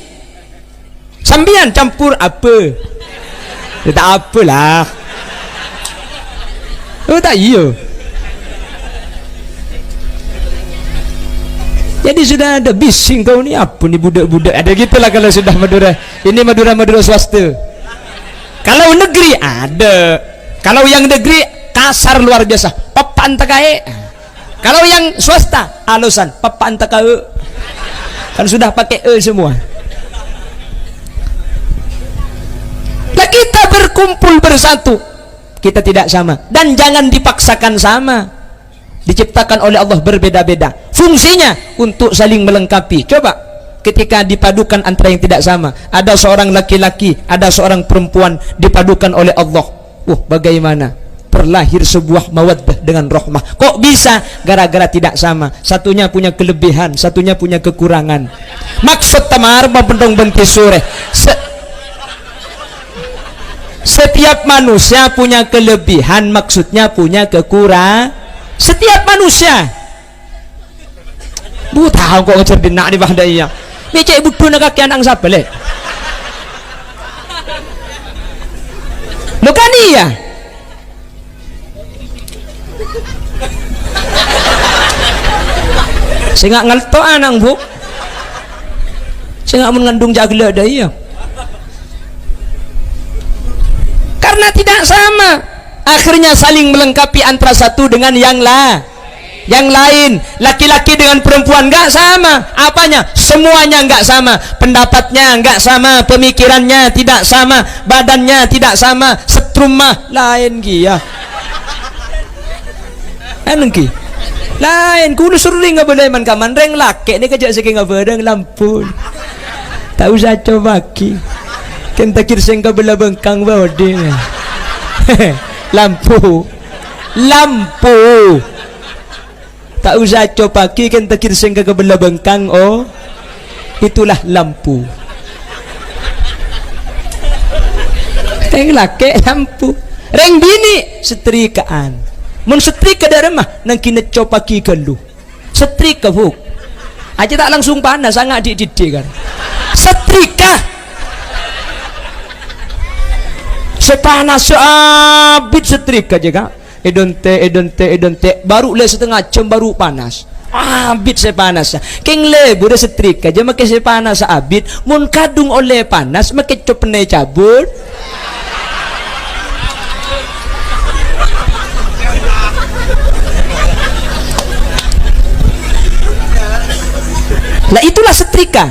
sambian campur apa tak apalah tak iya jadi sudah ada bising kau ni apa ni budak-budak ada gitulah kalau sudah Madura ini Madura swasta kalau negeri ada kalau yang negeri kasar luar biasa papan takae. Kalau yang swasta alasan papa anta kau kan sudah pakai semua. Lah kita berkumpul bersatu, kita tidak sama dan jangan dipaksakan sama. Diciptakan oleh Allah berbeda-beda. Fungsinya untuk saling melengkapi. Coba ketika dipadukan antara yang tidak sama, ada seorang laki-laki, ada seorang perempuan dipadukan oleh Allah. Bagaimana? Terlahir sebuah mawaddah dengan rahmah. Kok bisa? Gara-gara tidak sama. Satunya punya kelebihan, satunya punya kekurangan. Maksud tamar membendong benti sore. Setiap manusia punya kelebihan, maksudnya punya kekurangan. Setiap manusia. Bu tahu kok ngecer dinak di bahda iya. Ni cek budu nak kaki anak siapa le? Bukan iya. Saya nggak ngelto anang bu, saya nggak mengandung jagla dah iya. Karena tidak sama, akhirnya saling melengkapi antara satu dengan yang lain. Laki-laki dengan perempuan nggak sama, apanya? Semuanya nggak sama, pendapatnya nggak sama, pemikirannya tidak sama, badannya tidak sama, setrumah lain kia. Anengki lain kudu suruh nggak boleh man kaman reng laki ni kerja sikit nggak berdeng lampun Tak usah coba ki. Kan takir sengka belah bengkang bodi. Lampu. Lampu. Tak usah coba ki kan takir sengka belah bengkang oh. Itulah lampu. Teng laki lampu. Reng bini setrikaan. Mun setrika dah remah nang kina coba ki kelu. Setrika buk. Aja tak langsung panas sangat dididik kan. Setrika sepanas seabit setrika je kak. Edonte baru le setengah jam baru panas. Abit sepanas. Keng le bude setrika je make sepanas abit. Mun kadung oleh panas make copne cabut. Lah itulah setrika.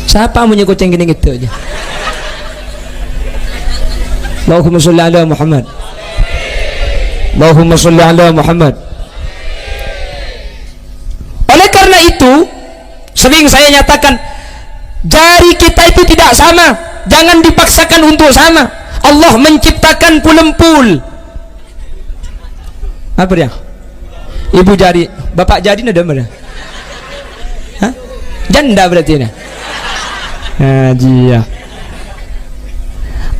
Siapa punya kucing gini gitu aja. Allahumma sholli ala Muhammad. Allahumma sholli ala Muhammad. Oleh karena itu, sering saya nyatakan jari kita itu tidak sama. Jangan dipaksakan untuk sama. Allah menciptakan pulempul. Apa dia? Ibu jari, bapak jari ada mana? Hah? Janda berarti nah. Haji.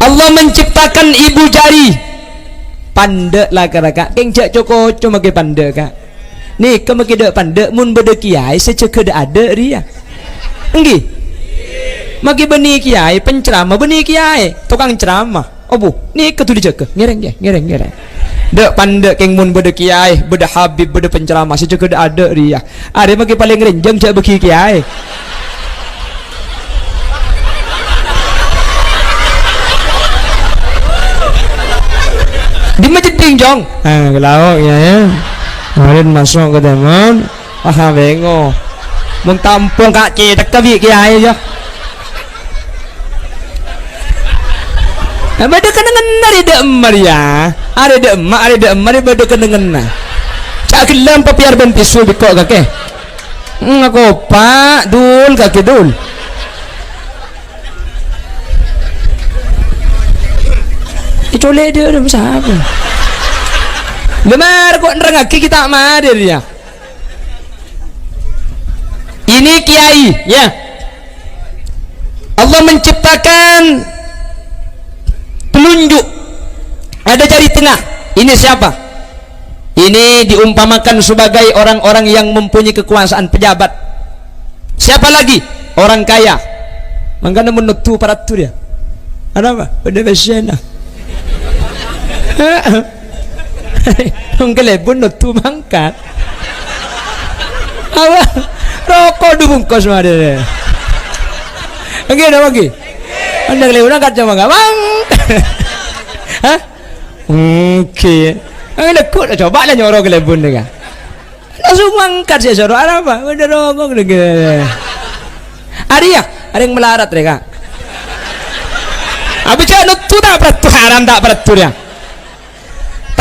Allah menciptakan ibu jari. Pandek lah kakak. Keng cak coko cuma ke pandek kak. Ni kamu kena pandek mun beda kiai secek ada ria. Enggi. Magi beni kiai penceramah beni kiai tukang ceramah. Oh bu, ni ketu dijeke. Ngereng. Dek pandek keng mun beda kiai, beda habib, beda penceramah secek ada ria. Ada magi paling renjang cak beki kiai. Di masjid tingjong. Kelawak ya. Kemarin masuk ke teman. Bengo. Mun tampung kak cetak kabi kiai aja. Beda kenangan ada emar ya. Ada emar beda kenangan. Cak kelam papiar ben pisu bikok kake. Aku pak dul kaki dul. Colek dia ada siapa? Lemar kok nerangake kita madir ya. Ini kiai ya. Allah menciptakan telunjuk. Ada jari tengah. Ini siapa? Ini diumpamakan sebagai orang-orang yang mempunyai kekuasaan pejabat. Siapa lagi? Orang kaya. Mangkana menutu paratur ya. Ada apa? Pada bersena. Kelebon nutu mangkat. Apa? Rokok dibungkus mah dia. Oke, dah lagi. Anda kelebon angkat sama gamang. Hah? Oke. Anda kut coba lah nyorok kelebon dia. Langsung mangkat sih sorok apa? Udah rokok lagi. Ada ya? Ada yang melarat mereka. Abi cak nutu tak beratur haram tak beratur ya.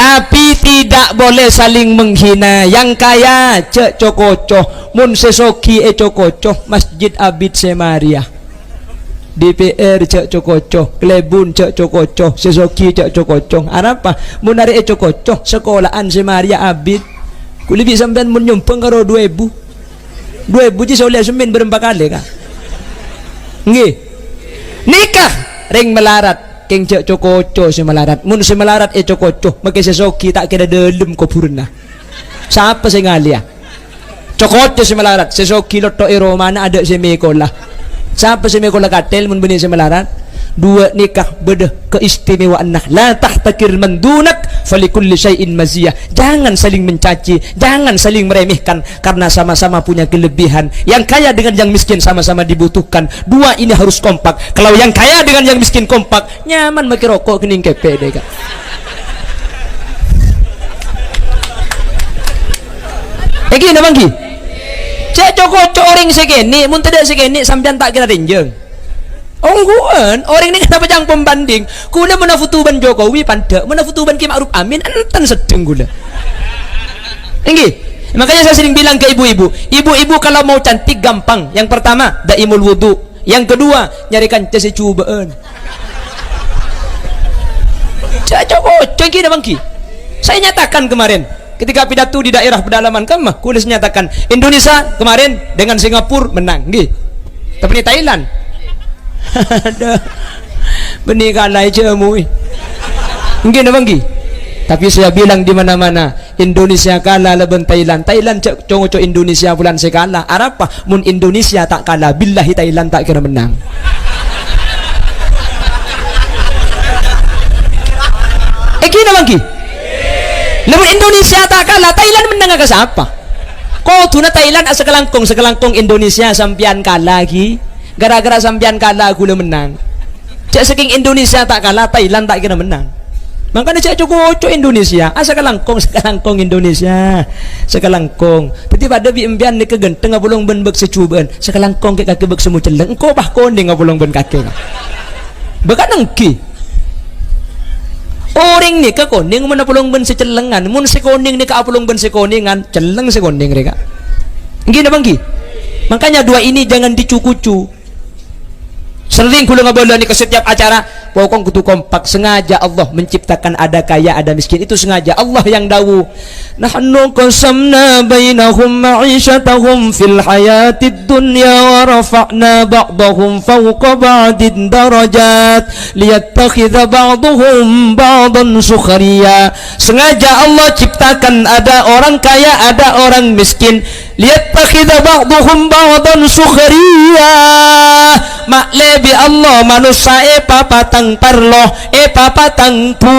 Tapi tidak boleh saling menghina. Yang kaya cek cokocoh, mun sesoki cokocoh, Masjid Abid Semaria, DPR cek cokocoh, Klebun cek cokocoh, sesoki cek cokocoh. Apa? Mun ari cokocoh, sekolahan Semaria Abid. Kulibi sampean mun nyumpeng karo 2000. 2000 ji soleh semin berempat kali kah? Nggih. Nikah ring melarat. Keng cek cokoco si melarat. Mun si melarat cokoco make sesoki tak kira delem ko purna. Siapa sing ngalia? Cokoco si melarat, sesoki loto romana ada si mekola. Siapa si mekola katel mun bini si melarat? Dua nikah beda keistimewaan nah. La tahtakir mandunak falikulli syai'in maziyah. Jangan saling mencaci, jangan saling meremehkan karena sama-sama punya kelebihan. Yang kaya dengan yang miskin sama-sama dibutuhkan. Dua ini harus kompak. Kalau yang kaya dengan yang miskin kompak, nyaman make rokok kening kepe deh kak. Eki na bangki. Cek coko orang segini, mun tidak segini sampean tak kira renjeng. Ongguan, orang ini kenapa jangan pembanding? Kula menafutuban Jokowi pandek, menafutuban Ki Ma'ruf Amin enten sedeng kula. Tinggi. Makanya saya sering bilang ke ibu-ibu, ibu-ibu kalau mau cantik gampang. Yang pertama, daimul wudu. Yang kedua, nyarikan cesi cubaan. Cengki dah bangki. Saya nyatakan kemarin ketika pidato di daerah pedalaman Kemah, kulis nyatakan Indonesia kemarin dengan Singapura menang, nggih. Tapi ini Thailand. Ada benih kalah aja mui. Nggih dah bangki. Tapi saya bilang di mana-mana Indonesia kalah lawan Thailand. Thailand cok Indonesia bulan sekala. Arapa mun Indonesia tak kalah, billahi Thailand tak kira menang. Gini bangki. Lamun Indonesia tak kalah, Thailand menang ke siapa? Kau tuna Thailand asa sekelangkong Indonesia sampian kalah lagi. Gara-gara sampian kalah aku menang. Cak saking Indonesia tak kalah, Thailand tak kira menang. Makanya cak cukup Indonesia, asa sekelangkong Indonesia, sekelangkong. Tapi pada bi embian ni kegenteng ngapulong ben bek secubaan, sekelangkong ke kaki bek semu celeng. Engkau bah koning ngapulong ben kaki. Bekan engki. Orang ni ke koning mana pulong ben secelengan, mun sekoning ni ke apulong ben sekoningan, celeng sekoning mereka. Gini bangki. Makanya dua ini jangan dicukucu. Sering kulo ngabola ni ke setiap acara, pokong kutu kompak. Sengaja Allah menciptakan ada kaya ada miskin, itu sengaja Allah yang dawu. Nahnu qasamna bainahum ma'isyatahum fil hayatid dunya wa rafa'na ba'dahum fawqa ba'din darajat liyattakhidha ba'dahum ba'dan sukhriya. Sengaja Allah ciptakan ada orang kaya ada orang miskin, liyattakhidha ba'dahum ba'dan sukhriya. Makle bi Allah manusia papatang parloh papatang pu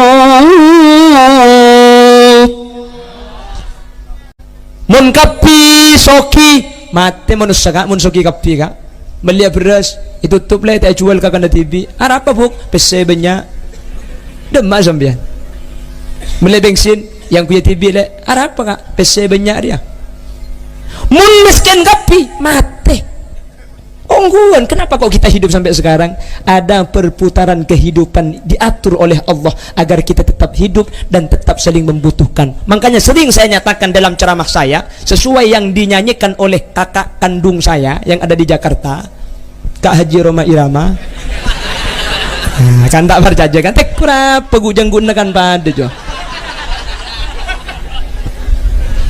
mun kapi soki mati manusia kak mun soki kapi kak beli beras itu tutup lah tak jual kakak na TV apa buk pese banyak demak sambian beli bensin yang punya TV lah apa kak pese banyak dia mun miskin kapi mati. Ongguan, kenapa kok kita hidup sampai sekarang? Ada perputaran kehidupan diatur oleh Allah agar kita tetap hidup dan tetap saling membutuhkan. Makanya sering saya nyatakan dalam ceramah saya, sesuai yang dinyanyikan oleh kakak kandung saya yang ada di Jakarta, Kak Haji Roma Irama. Kan tak percaya kan? Tek kurang pegujang gunakan pada jo.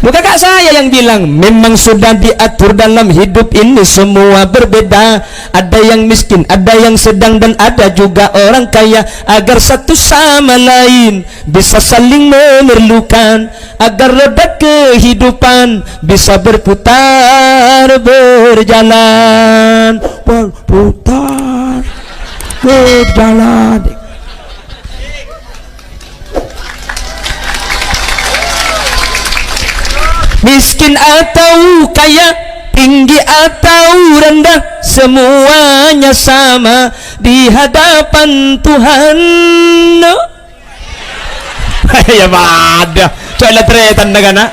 Bukan kak saya yang bilang, memang sudah diatur dalam hidup ini semua berbeda. Ada yang miskin, ada yang sedang dan ada juga orang kaya, agar satu sama lain bisa saling memerlukan, agar roda kehidupan bisa berputar berjalan berjalan. Miskin atau kaya, tinggi atau rendah, semuanya sama di hadapan Tuhan. Ya ada, coba tretan negana.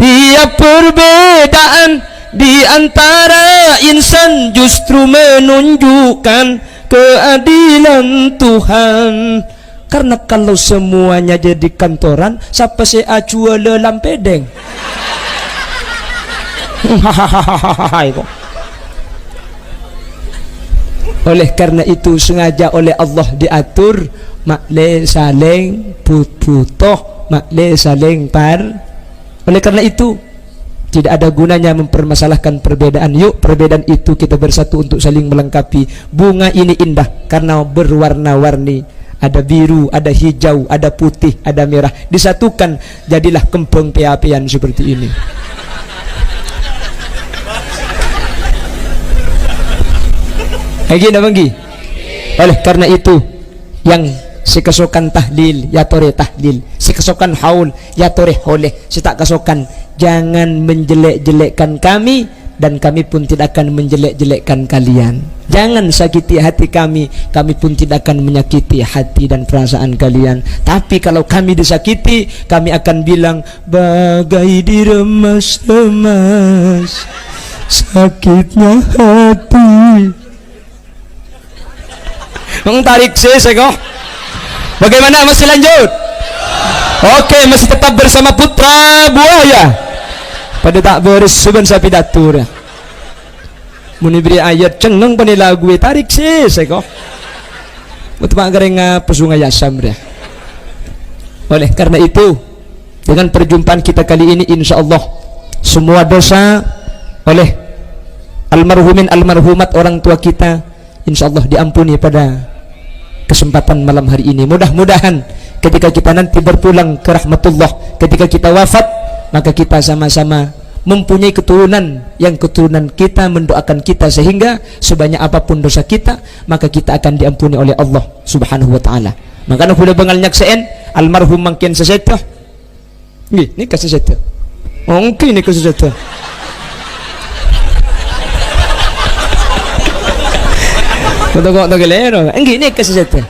Tiap perbedaan di antara insan justru menunjukkan keadilan Tuhan. Karena kalau semuanya jadi kantoran, siapa sih acua lelam pedeng? Oleh karena itu sengaja oleh Allah diatur makle saling putoh, makle saling par. Oleh karena itu tidak ada gunanya mempermasalahkan perbedaan. Yuk perbedaan itu kita bersatu untuk saling melengkapi. Bunga ini indah karena berwarna-warni. Ada biru, ada hijau, ada putih, ada merah. Disatukan jadilah kempeng pe-apean seperti ini. Gini banggi. Oleh karena itu yang si kesokan tahlil ya tore tahlil, si kesokan haul ya tore holeh, si tak kesokan jangan menjelek-jelekkan kami dan kami pun tidak akan menjelek-jelekkan kalian. Jangan sakiti hati kami, kami pun tidak akan menyakiti hati dan perasaan kalian. Tapi kalau kami disakiti, kami akan bilang bagai diremas-remas sakitnya hati. Tarik saya kok. Bagaimana, masih lanjut? Oke, masih tetap bersama Putra Buaya. Pada tak beres suban sa pidato dah. Muni beri ayat cengeng pani lagu tarik saya kok. Utama gareng pesungai asam dah. Oleh karena itu, dengan perjumpaan kita kali ini insyaallah semua dosa oleh almarhumin almarhumat orang tua kita insyaallah diampuni pada kesempatan malam hari ini. Mudah-mudahan ketika kita nanti berpulang ke rahmatullah, ketika kita wafat, maka kita sama-sama mempunyai keturunan yang keturunan kita mendoakan kita sehingga sebanyak apapun dosa kita maka kita akan diampuni oleh Allah Subhanahu wa taala. Maka nak sudah bengal nyakseen almarhum mangkin seseta. Nggih, ni kasih seseta. Oh, mungkin ni kasih seseta. Kau tak gelero. Nggih, ni kasih seseta.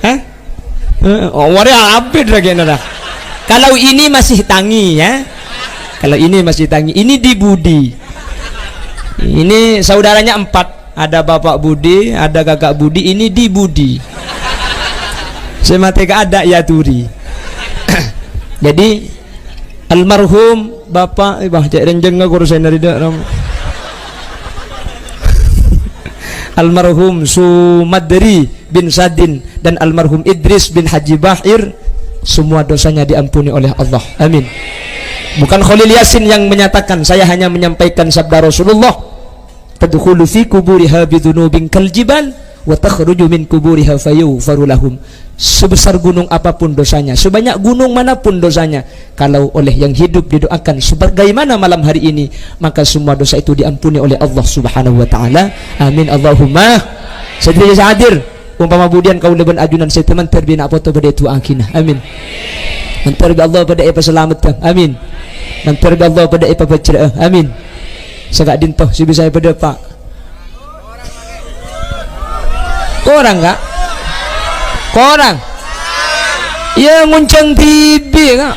Hah? Oh, waria abid lagi nara. Kalau ini masih tangi ya. Kalau ini masih tangi, ini di Budi. Ini saudaranya 4. Ada bapak Budi, ada kakak Budi, ini di Budi. Semateka ada ya turi. Jadi almarhum bapak cek renjeng aku urusan dari dak almarhum Sumadri bin Sadin dan almarhum Idris bin Haji Bahir semua dosanya diampuni oleh Allah. Amin. Bukan Khalil Yasin yang menyatakan, saya hanya menyampaikan sabda Rasulullah, tadkhulu fi kuburiha bidunubin kaljibal wa takhruju min kuburiha fayughfaru lahum. Sebesar gunung apapun dosanya, sebanyak gunung manapun dosanya, kalau oleh yang hidup didoakan sebagaimana malam hari ini, maka semua dosa itu diampuni oleh Allah Subhanahu wa taala. Amin Allahumma. Sedaya hadir umpama budian kau leban ajunan saya teman terbina apa tu pada itu akinah. Amin. Menterbi Allah pada apa selamat. Amin. Menterbi Allah pada apa bercerah. Amin. Sagak dintoh si bisa pada pak. Korang kak? Korang? Ya nguncang TV kak.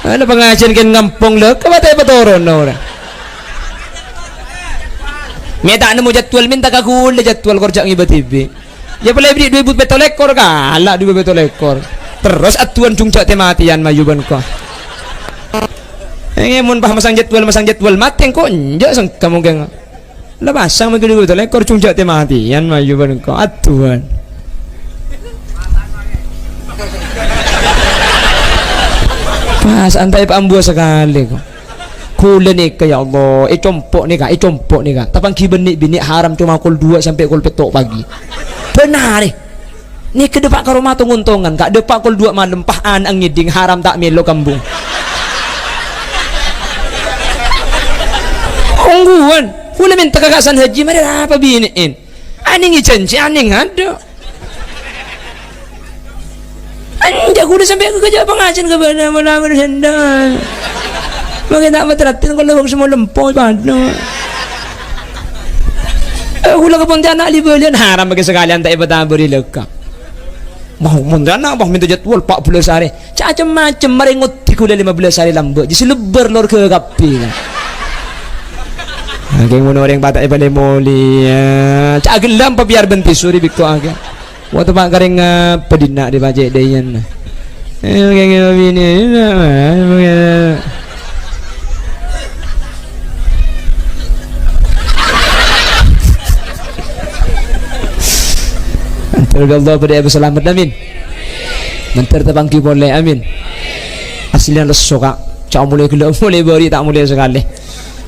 Ada pengajian kan ngampung le. Kapan apa turun orang? Minta nemu jadwal minta kaku le jadwal kerja ngibat TV. Ya boleh beri 2 betul ekor kalah 2 betul ekor. Terus atuan cungcak tematian mayuban ko. Mun pah masang jadwal mateng ko njak sang kamu geng. Labasang magulu betul ekor cungcak tematian mayuban ko atuan. Pas antai pambu sekali ko. Kula ni ya Allah, compok ni kak. Tapang bini haram cuma kul 2 sampai kul petok pagi. Benar ni. Ni ke depak ke rumah tunguntungan kak depak kul 2 malam pahan ang ngiding haram tak melo kambung. Ongguan. Kula minta kakasan haji mari apa biniin. Aning ijanji aning ada. Anjak kuda sampai ke kerja pengajian ke mana sendal. Bagi tak berteratin kalau semua lempoi pada. Aku lah kepontianak libelian haram bagi sekalian tak ibadah beri lekak. Mau pontianak mau minta jadwal 40 hari. Macam-macam merengut tiku 15 hari lambat. Jadi lebar lor ke kapi kan. Agak ngono orang batak ibadah moli. Cak gelam pa biar bentis suri bikto agak. Waktu pak garing pedina di bajak dayan. Kayak gini. Allah pada Abu Selamat. Amin. Mentar terpangki boleh. Amin. Aslinya lesu kak. Cak mulai gula mulai beri tak mulai sekali.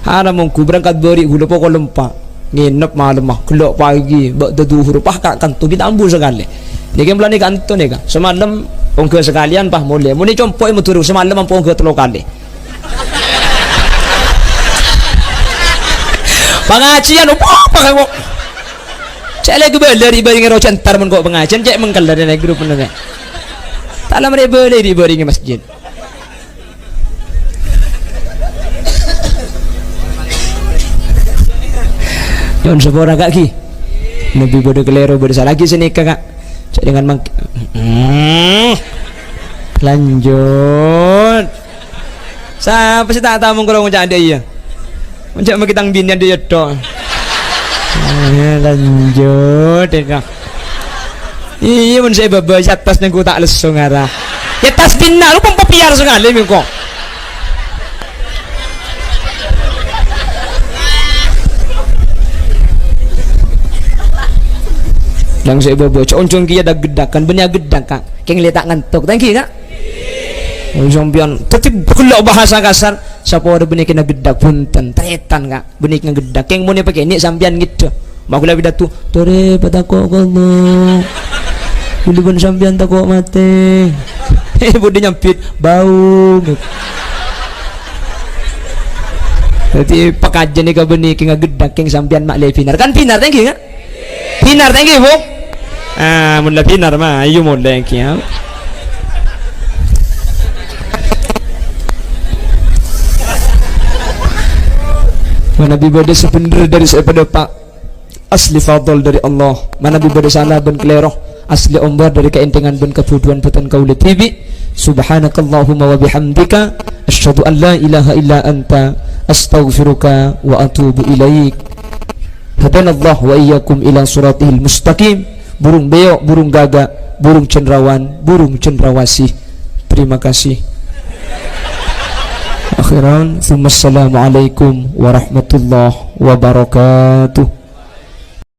Haram mengku berangkat beri gula pokok lempak. Nginep malam mah gula pagi bak teduhur pah kak kantu bitambu sekali. Ni kan bulan ni kantu ni kak. Semalam pongke sekalian pah mulai. Mulai compok mu turu semalam pongke 3 kali. Pengajian apa kau? Cak lagi beler ibari ngerocan tar men kok pengajian cak mengkelar dari grup mana. Tak lama dia beler ibari nge masjid. Jangan sepora kak ki. Nabi bodoh kelero bodoh lagi sini kak. Cak dengan mang. Lanjut. Siapa sih tak tahu mengkorong cak ada iya. Cak makitang binian dia dok. Lanjut ya. Iya mun saya baba atas nang tak leso ngara. Ya tas bina lu papiar sekali mi kok. Lang saya baba oncong kia dah gedakan benya gedak kak. Keng letak ngantuk. Thank you kak. Sampian tapi kalau bahasa kasar siapa ada benih kena gedak punten tretan kak benih kena gedak keng mau pakai ini sampian gitu mau lebih datu tore pada kok kalau boleh pun sampian tak kok mati boleh nyampit bau jadi pekajan ni kau benih kena gedak keng sampian mak le pinar kan pinar thank you kak pinar thank you bu mula pinar mah ayo mula thank you. Mana bibada sebenar dari daripada Pak asli fadl dari Allah. Mana bibada salah ben keleroh asli umbar dari keentengan ben kebuduan petan kaula TV. Subhanakallahumma wa bihamdika asyhadu an la ilaha illa anta astaghfiruka wa atubu ilaik. Hadanallahu wa iyyakum ila suratihil mustaqim. Burung beo, burung gagak, burung cendrawan, burung cendrawasih. Terima kasih. Akhiran, assalamualaikum warahmatullahi wabarakatuh.